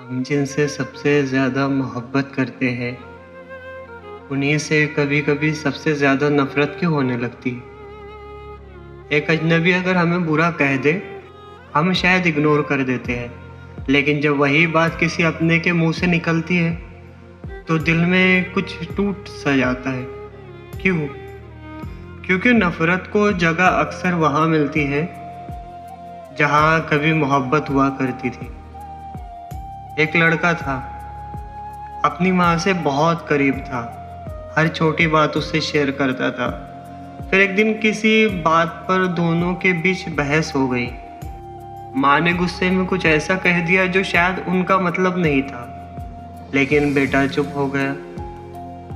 हम जिनसे सबसे ज़्यादा मोहब्बत करते हैं, उन्हीं से कभी-कभी सबसे ज़्यादा नफ़रत क्यों होने लगती है? एक अजनबी अगर हमें बुरा कह दे, हम शायद इग्नोर कर देते हैं, लेकिन जब वही बात किसी अपने के मुँह से निकलती है, तो दिल में कुछ टूट सा जाता है। क्यों? क्योंकि नफ़रत को जगह अक्सर वहाँ मिलती है, जहाँ कभी मोहब्बत हुआ करती थी। एक लड़का था, अपनी माँ से बहुत करीब था, हर छोटी बात उससे शेयर करता था। फिर एक दिन किसी बात पर दोनों के बीच बहस हो गई। माँ ने गुस्से में कुछ ऐसा कह दिया जो शायद उनका मतलब नहीं था, लेकिन बेटा चुप हो गया।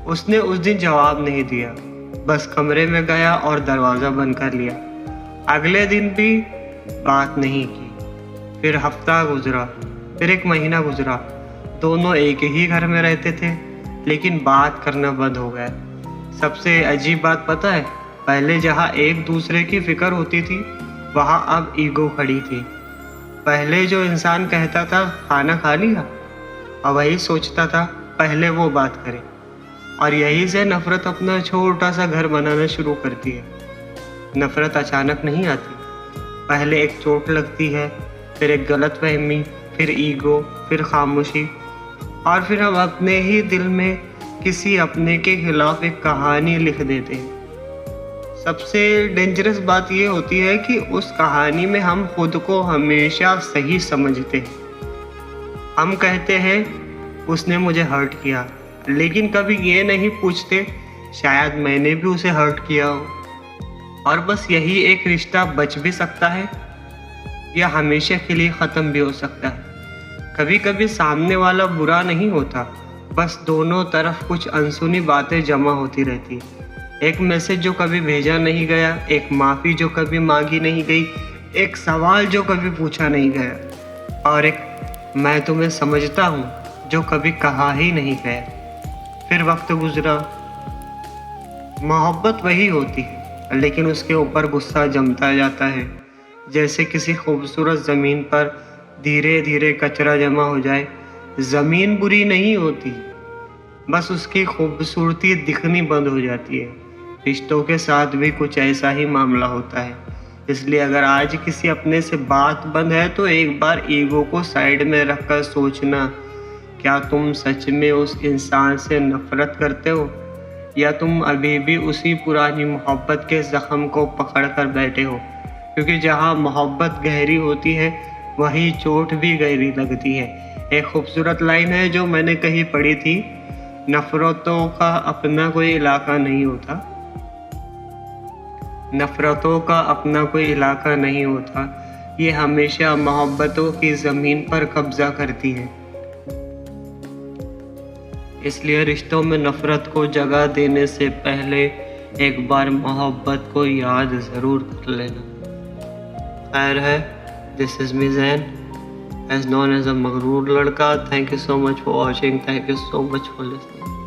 उसने उस दिन जवाब नहीं दिया, बस कमरे में गया और दरवाज़ा बंद कर लिया। अगले दिन भी बात नहीं की। फिर हफ्ता गुजरा, फिर एक महीना गुजरा। दोनों एक ही घर में रहते थे, लेकिन बात करना बंद हो गया। सबसे अजीब बात पता है? पहले जहाँ एक दूसरे की फिक्र होती थी, वहाँ अब ईगो खड़ी थी। पहले जो इंसान कहता था खाना खा लिया, अब वही सोचता था पहले वो बात करे। और यही से नफ़रत अपना छोटा सा घर बनाना शुरू करती है। नफ़रत अचानक नहीं आती, पहले एक चोट लगती है, फिर एक गलतफहमी, फिर ईगो, फिर खामोशी, और फिर हम अपने ही दिल में किसी अपने के खिलाफ एक कहानी लिख देते हैं। सबसे डेंजरस बात ये होती है कि उस कहानी में हम खुद को हमेशा सही समझते हैं। हम कहते हैं उसने मुझे हर्ट किया, लेकिन कभी ये नहीं पूछते शायद मैंने भी उसे हर्ट किया हो। और बस यही एक रिश्ता बच भी सकता है या हमेशा के लिए ख़त्म भी हो सकता है। कभी कभी सामने वाला बुरा नहीं होता, बस दोनों तरफ कुछ अनसुनी बातें जमा होती रहती। एक मैसेज जो कभी भेजा नहीं गया, एक माफ़ी जो कभी मांगी नहीं गई, एक सवाल जो कभी पूछा नहीं गया, और एक मैं तुम्हें समझता हूँ जो कभी कहा ही नहीं गया। फिर वक्त गुजरा, मोहब्बत वही होती है, लेकिन उसके ऊपर गुस्सा जमता जाता है, जैसे किसी खूबसूरत ज़मीन पर धीरे धीरे कचरा जमा हो जाए। ज़मीन बुरी नहीं होती, बस उसकी खूबसूरती दिखनी बंद हो जाती है। रिश्तों के साथ भी कुछ ऐसा ही मामला होता है। इसलिए अगर आज किसी अपने से बात बंद है, तो एक बार ईगो को साइड में रखकर सोचना, क्या तुम सच में उस इंसान से नफ़रत करते हो, या तुम अभी भी उसी पुरानी मोहब्बत के ज़ख्म को पकड़ कर बैठे हो? क्योंकि जहाँ मोहब्बत गहरी होती है, वही चोट भी गहरी लगती है। एक खूबसूरत लाइन है जो मैंने कहीं पढ़ी थी, नफ़रतों का अपना कोई इलाका नहीं होता, नफ़रतों का अपना कोई इलाका नहीं होता, ये हमेशा मोहब्बतों की ज़मीन पर कब्ज़ा करती है। इसलिए रिश्तों में नफ़रत को जगह देने से पहले एक बार मोहब्बत को याद ज़रूर कर लेना। खैर है, this is me Zain, as known as a मगरूर लड़का। Thank you so much for watching. Thank you so much for listening.